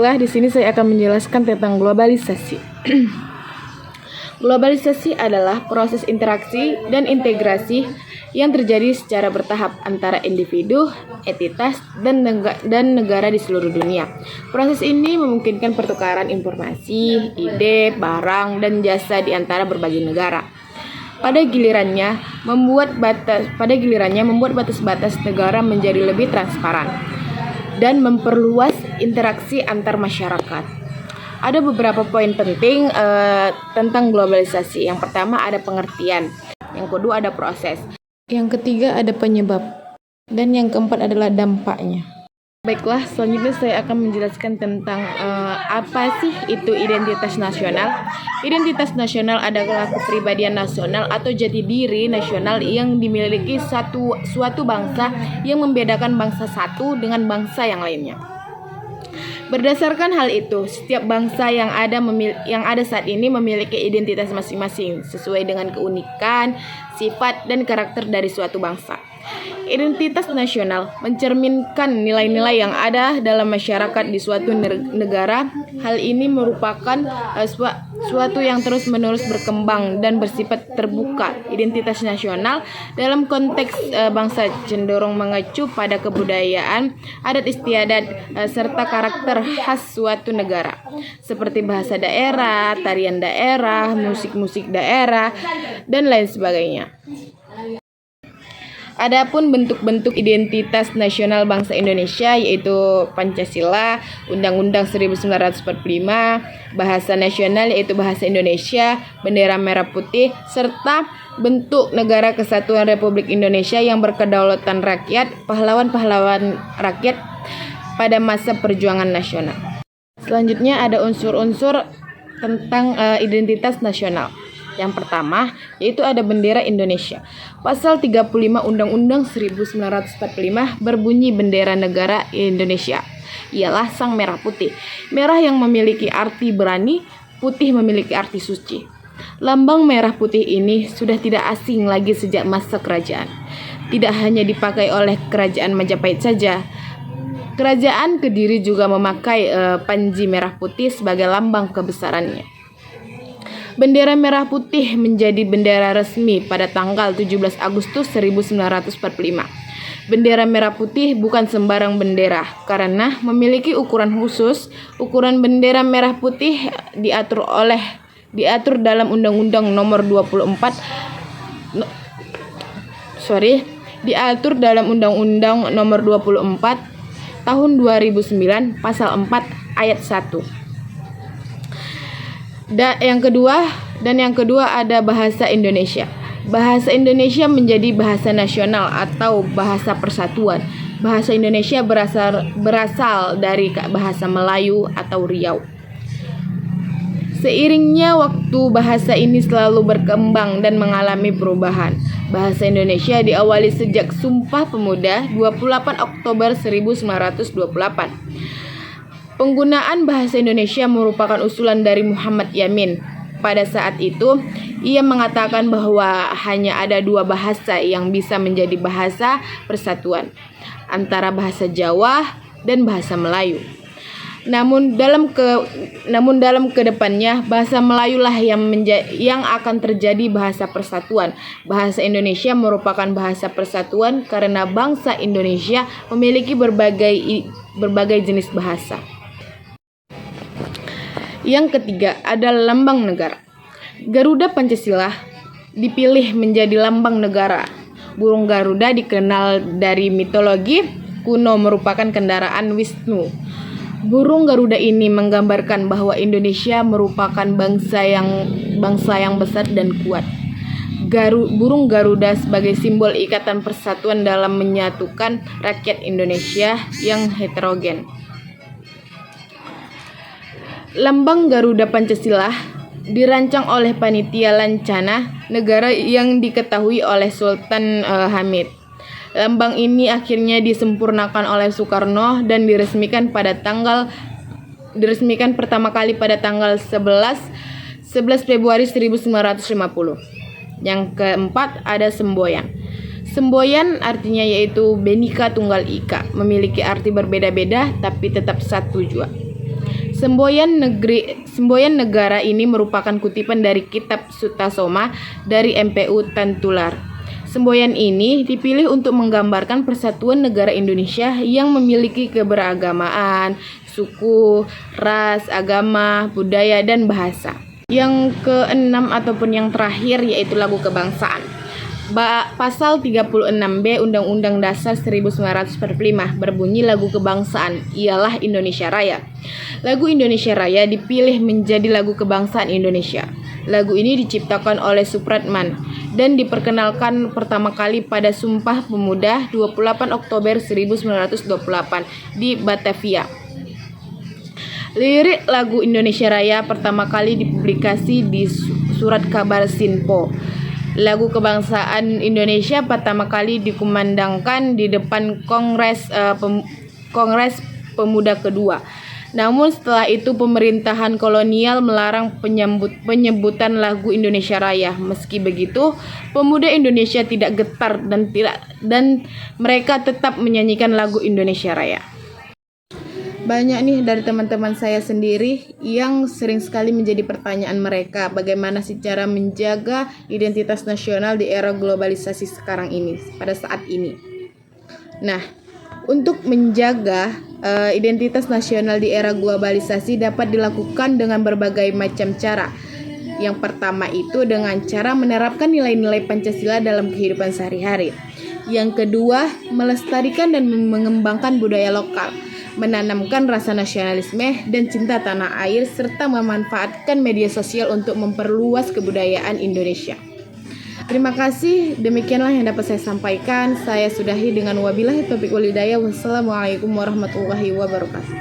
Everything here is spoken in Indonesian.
Baiklah, di sini saya akan menjelaskan tentang globalisasi. Globalisasi adalah proses interaksi dan integrasi yang terjadi secara bertahap antara individu, entitas, dan negara di seluruh dunia. Proses ini memungkinkan pertukaran informasi, ide, barang, dan jasa di antara berbagai negara. Pada gilirannya membuat batas-batas negara menjadi lebih transparan dan memperluas interaksi antar masyarakat. Ada beberapa poin penting tentang globalisasi. Yang pertama ada pengertian, yang kedua ada proses, yang ketiga ada penyebab, dan yang keempat adalah dampaknya. Baiklah, selanjutnya saya akan menjelaskan tentang apa sih itu identitas nasional. Identitas nasional adalah kepribadian nasional atau jati diri nasional yang dimiliki suatu bangsa yang membedakan bangsa satu dengan bangsa yang lainnya. Berdasarkan hal itu, setiap bangsa yang ada saat ini memiliki identitas masing-masing sesuai dengan keunikan, sifat, dan karakter dari suatu bangsa. Identitas nasional mencerminkan nilai-nilai yang ada dalam masyarakat di suatu negara. Hal ini merupakan suatu yang terus-menerus berkembang dan bersifat terbuka. Identitas nasional dalam konteks bangsa cenderung mengacu pada kebudayaan, adat istiadat, serta karakter khas suatu negara, seperti bahasa daerah, tarian daerah, musik-musik daerah, dan lain sebagainya. Adapun bentuk-bentuk identitas nasional bangsa Indonesia yaitu Pancasila, Undang-Undang 1945, bahasa nasional yaitu bahasa Indonesia, bendera merah putih, serta bentuk negara kesatuan Republik Indonesia yang berkedaulatan rakyat, pahlawan-pahlawan rakyat pada masa perjuangan nasional. Selanjutnya ada unsur-unsur tentang identitas nasional. Yang pertama, yaitu ada bendera Indonesia. Pasal 35 Undang-Undang 1945 berbunyi bendera negara Indonesia ialah sang merah putih. Merah yang memiliki arti berani, putih memiliki arti suci. Lambang merah putih ini sudah tidak asing lagi sejak masa kerajaan. Tidak hanya dipakai oleh kerajaan Majapahit saja. Kerajaan Kediri juga memakai panji merah putih sebagai lambang kebesarannya. Bendera merah putih menjadi bendera resmi pada tanggal 17 Agustus 1945. Bendera merah putih bukan sembarang bendera karena memiliki ukuran khusus. Ukuran bendera merah putih diatur dalam Undang-Undang Nomor 24 Tahun 2009 Pasal 4 Ayat 1. Yang kedua ada bahasa Indonesia. Bahasa Indonesia menjadi bahasa nasional atau bahasa persatuan. Bahasa Indonesia berasal dari bahasa Melayu atau Riau. Seiringnya waktu, bahasa ini selalu berkembang dan mengalami perubahan. Bahasa Indonesia diawali sejak Sumpah Pemuda 28 Oktober 1928. Penggunaan bahasa Indonesia merupakan usulan dari Muhammad Yamin. Pada saat itu, ia mengatakan bahwa hanya ada dua bahasa yang bisa menjadi bahasa persatuan, antara bahasa Jawa dan bahasa Melayu. Namun dalam kedepannya, bahasa Melayulah yang akan terjadi bahasa persatuan. Bahasa Indonesia merupakan bahasa persatuan karena bangsa Indonesia memiliki berbagai jenis bahasa. Yang ketiga adalah lambang negara. Garuda Pancasila dipilih menjadi lambang negara. Burung Garuda dikenal dari mitologi kuno merupakan kendaraan Wisnu. Burung Garuda ini menggambarkan bahwa Indonesia merupakan bangsa yang besar dan kuat. Burung Garuda sebagai simbol ikatan persatuan dalam menyatukan rakyat Indonesia yang heterogen. Lambang Garuda Pancasila dirancang oleh Panitia Lancana Negara yang diketahui oleh Sultan Hamid. Lambang ini akhirnya disempurnakan oleh Soekarno dan diresmikan pertama kali pada tanggal 11 Februari 1950. Yang keempat ada semboyan. Semboyan artinya yaitu Bhinneka Tunggal Ika, memiliki arti berbeda-beda tapi tetap satu jua. Semboyan negara ini merupakan kutipan dari kitab Sutasoma dari MPU Tantular. Semboyan ini dipilih untuk menggambarkan persatuan negara Indonesia yang memiliki keberagamaan, suku, ras, agama, budaya, dan bahasa. Yang keenam ataupun yang terakhir yaitu lagu kebangsaan. Pasal 36B Undang-Undang Dasar 1945 berbunyi lagu kebangsaan ialah Indonesia Raya. Lagu Indonesia Raya dipilih menjadi lagu kebangsaan Indonesia. Lagu ini diciptakan oleh Supratman dan diperkenalkan pertama kali pada Sumpah Pemuda 28 Oktober 1928 di Batavia. Lirik lagu Indonesia Raya pertama kali dipublikasi di Surat Kabar Sinpo. Lagu kebangsaan Indonesia pertama kali dikumandangkan di depan Kongres Pemuda kedua. Namun setelah itu pemerintahan kolonial melarang penyebutan lagu Indonesia Raya. Meski begitu, pemuda Indonesia tidak getar dan mereka tetap menyanyikan lagu Indonesia Raya. Banyak nih dari teman-teman saya sendiri yang sering sekali menjadi pertanyaan mereka bagaimana sih cara menjaga identitas nasional di era globalisasi sekarang ini, pada saat ini. Nah, untuk menjaga identitas nasional di era globalisasi dapat dilakukan dengan berbagai macam cara. Yang pertama itu dengan cara menerapkan nilai-nilai Pancasila dalam kehidupan sehari-hari. Yang kedua, melestarikan dan mengembangkan budaya lokal, menanamkan rasa nasionalisme dan cinta tanah air, serta memanfaatkan media sosial untuk memperluas kebudayaan Indonesia. Terima kasih, demikianlah yang dapat saya sampaikan. Saya sudahi dengan wabillahi taufiq wal hidayah. Wassalamualaikum warahmatullahi wabarakatuh.